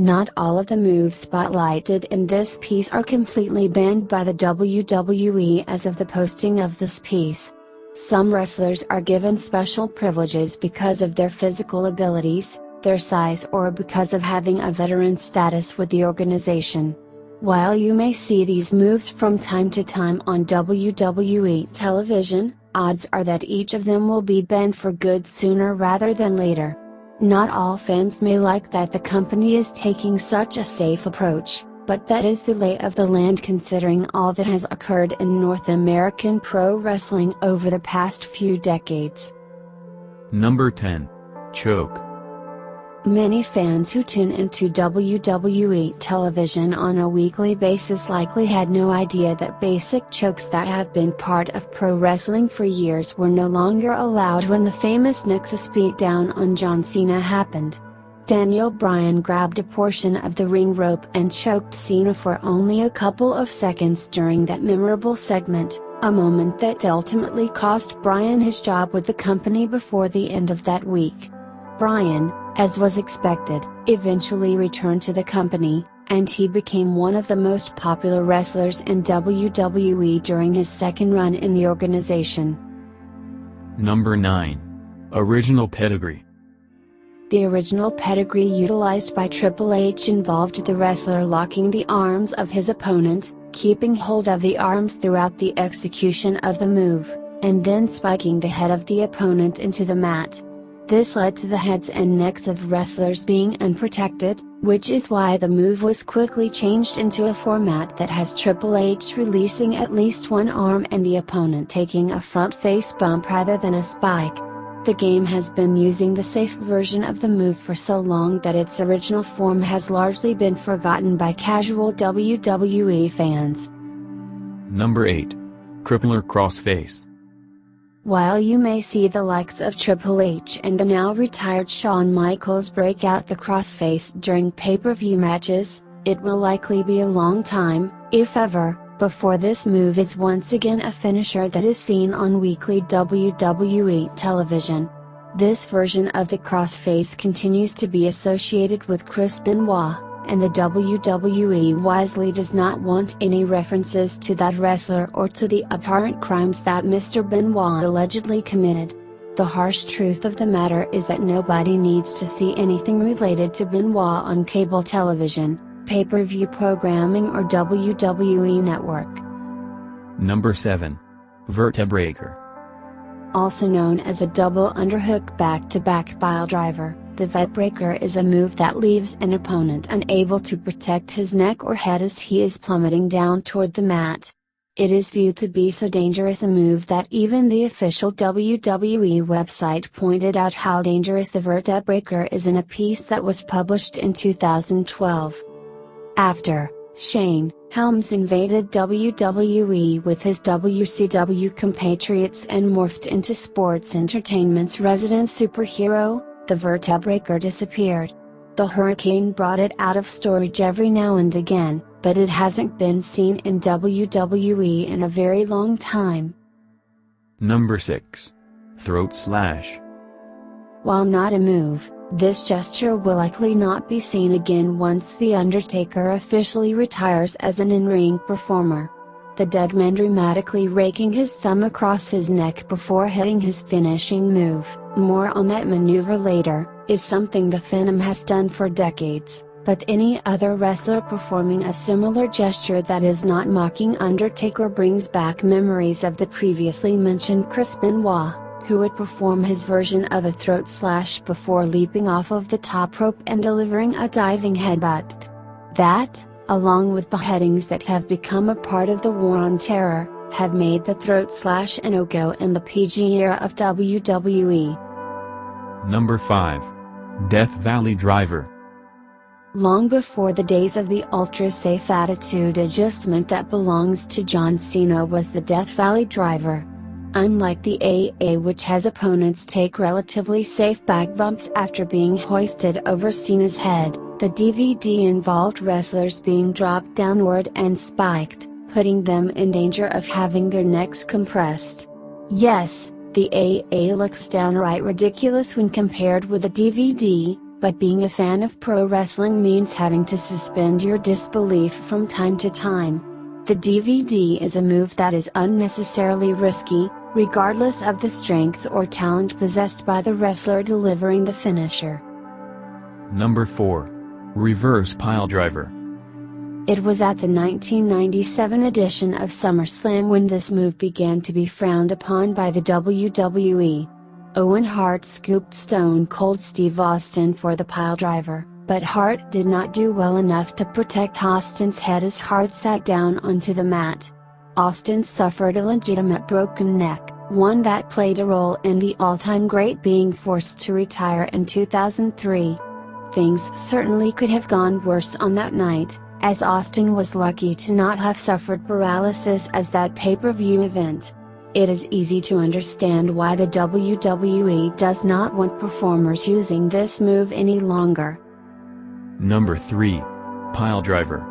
Not all of the moves spotlighted in this piece are completely banned by the WWE as of the posting of this piece. Some wrestlers are given special privileges because of their physical abilities, their size, or because of having a veteran status with the organization. While you may see these moves from time to time on WWE television, odds are that each of them will be banned for good sooner rather than later. Not all fans may like that the company is taking such a safe approach, but that is the lay of the land considering all that has occurred in North American pro wrestling over the past few decades. Number 10. Choke. Many fans who tune into WWE television on a weekly basis likely had no idea that basic chokes that have been part of pro wrestling for years were no longer allowed when the famous Nexus beatdown on John Cena happened. Daniel Bryan grabbed a portion of the ring rope and choked Cena for only a couple of seconds during that memorable segment, a moment that ultimately cost Bryan his job with the company before the end of that week. Bryan, as was expected, eventually returned to the company, and he became one of the most popular wrestlers in WWE during his second run in the organization. Number 9. Original Pedigree. The original pedigree utilized by Triple H involved the wrestler locking the arms of his opponent, keeping hold of the arms throughout the execution of the move, and then spiking the head of the opponent into the mat. This led to the heads and necks of wrestlers being unprotected, which is why the move was quickly changed into a format that has Triple H releasing at least one arm and the opponent taking a front face bump rather than a spike. The game has been using the safe version of the move for so long that its original form has largely been forgotten by casual WWE fans. Number 8. Crippler Crossface. While you may see the likes of Triple H and the now retired Shawn Michaels break out the crossface during pay-per-view matches, it will likely be a long time, if ever, before this move is once again a finisher that is seen on weekly WWE television. This version of the crossface continues to be associated with Chris Benoit, and the WWE wisely does not want any references to that wrestler or to the apparent crimes that Mr. Benoit allegedly committed. The harsh truth of the matter is that nobody needs to see anything related to Benoit on cable television, pay-per-view programming or WWE Network. Number 7. Vertebreaker. Also known as a double underhook back-to-back piledriver, the Vertebreaker is a move that leaves an opponent unable to protect his neck or head as he is plummeting down toward the mat. It is viewed to be so dangerous a move that even the official WWE website pointed out how dangerous the Vertebreaker is in a piece that was published in 2012. After Shane Helms invaded WWE with his WCW compatriots and morphed into sports entertainment's resident superhero, the Vertebreaker disappeared. The Hurricane brought it out of storage every now and again, but it hasn't been seen in WWE in a very long time. Number 6. Throat Slash. While not a move, this gesture will likely not be seen again once The Undertaker officially retires as an in-ring performer. The Deadman dramatically raking his thumb across his neck before hitting his finishing move, more on that maneuver later, is something the Phantom has done for decades, but any other wrestler performing a similar gesture that is not mocking Undertaker brings back memories of the previously mentioned Chris Benoit, who would perform his version of a throat slash before leaping off of the top rope and delivering a diving headbutt. That, along with beheadings that have become a part of the War on Terror, have made the throat slash a no-go in the PG era of WWE. Number 5. Death Valley Driver. Long before the days of the ultra-safe attitude adjustment that belongs to John Cena was the Death Valley Driver. Unlike the AA, which has opponents take relatively safe back bumps after being hoisted over Cena's head, the DVD involved wrestlers being dropped downward and spiked, putting them in danger of having their necks compressed. Yes, the AA looks downright ridiculous when compared with the DVD, but being a fan of pro wrestling means having to suspend your disbelief from time to time. The DVD is a move that is unnecessarily risky, regardless of the strength or talent possessed by the wrestler delivering the finisher. Number 4. Reverse Piledriver. It was at the 1997 edition of SummerSlam when this move began to be frowned upon by the WWE. Owen Hart scooped Stone Cold Steve Austin for the piledriver, but Hart did not do well enough to protect Austin's head as Hart sat down onto the mat. Austin suffered a legitimate broken neck, one that played a role in the all-time great being forced to retire in 2003. Things certainly could have gone worse on that night, as Austin was lucky to not have suffered paralysis as that pay-per-view event. It is easy to understand why the WWE does not want performers using this move any longer. Number 3. Piledriver.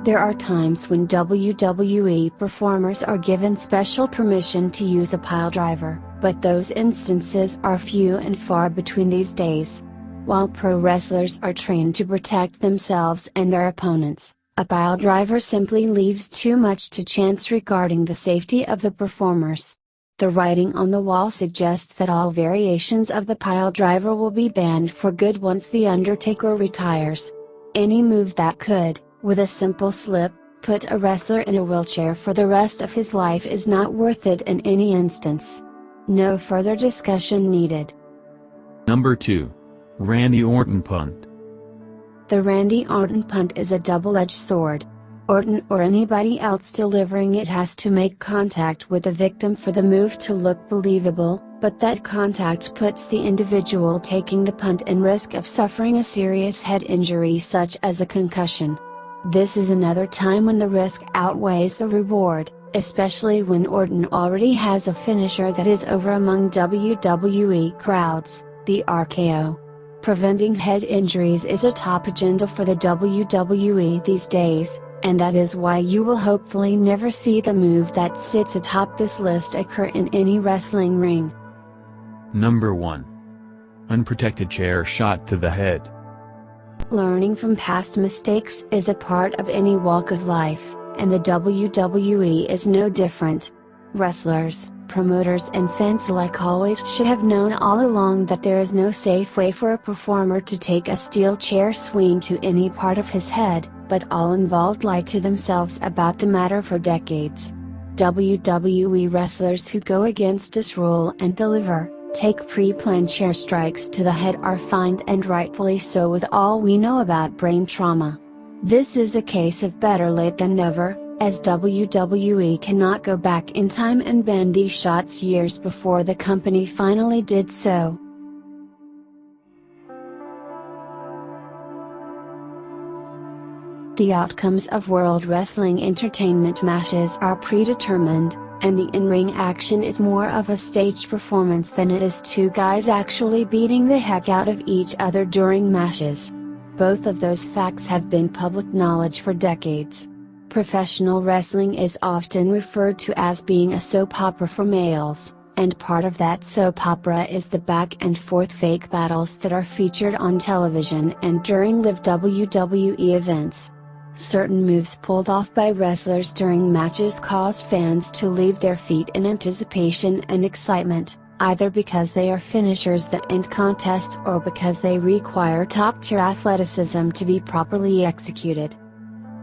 There are times when WWE performers are given special permission to use a piledriver, but those instances are few and far between these days. While pro wrestlers are trained to protect themselves and their opponents, a piledriver simply leaves too much to chance regarding the safety of the performers. The writing on the wall suggests that all variations of the piledriver will be banned for good once The Undertaker retires. Any move that could, with a simple slip, put a wrestler in a wheelchair for the rest of his life is not worth it in any instance. No further discussion needed. Number 2. Randy Orton Punt. The Randy Orton punt is a double-edged sword. Orton or anybody else delivering it has to make contact with the victim for the move to look believable, but that contact puts the individual taking the punt in risk of suffering a serious head injury such as a concussion. This is another time when the risk outweighs the reward, especially when Orton already has a finisher that is over among WWE crowds, the RKO. Preventing head injuries is a top agenda for the WWE these days, and that is why you will hopefully never see the move that sits atop this list occur in any wrestling ring. Number 1. Unprotected chair shot to the head. Learning from past mistakes is a part of any walk of life, and the WWE is no different. Wrestlers, promoters and fans alike always should have known all along that there is no safe way for a performer to take a steel chair swing to any part of his head, but all involved lied to themselves about the matter for decades. WWE wrestlers who go against this rule and take pre-planned chair strikes to the head are fined, and rightfully so, with all we know about brain trauma. This is a case of better late than never, as WWE cannot go back in time and ban these shots years before the company finally did so. The outcomes of World Wrestling Entertainment matches are predetermined, and the in-ring action is more of a staged performance than it is two guys actually beating the heck out of each other during matches. Both of those facts have been public knowledge for decades. Professional wrestling is often referred to as being a soap opera for males, and part of that soap opera is the back and forth fake battles that are featured on television and during live WWE events. Certain moves pulled off by wrestlers during matches cause fans to leave their feet in anticipation and excitement, either because they are finishers that end contests or because they require top-tier athleticism to be properly executed.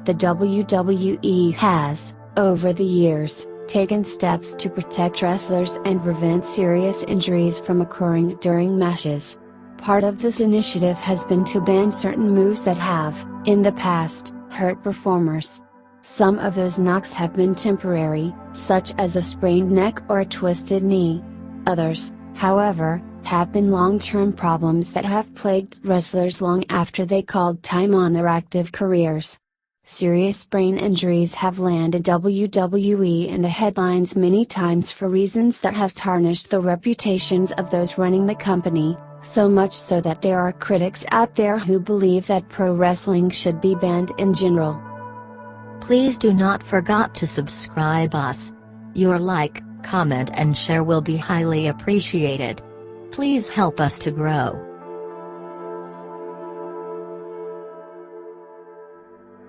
The WWE has, over the years, taken steps to protect wrestlers and prevent serious injuries from occurring during matches. Part of this initiative has been to ban certain moves that have, in the past, hurt performers. Some of those knocks have been temporary, such as a sprained neck or a twisted knee. Others, however, have been long-term problems that have plagued wrestlers long after they called time on their active careers. Serious brain injuries have landed WWE in the headlines many times for reasons that have tarnished the reputations of those running the company, so much so that there are critics out there who believe that pro wrestling should be banned in general. Please do not forget to subscribe us. Your like, comment and share will be highly appreciated. Please help us to grow.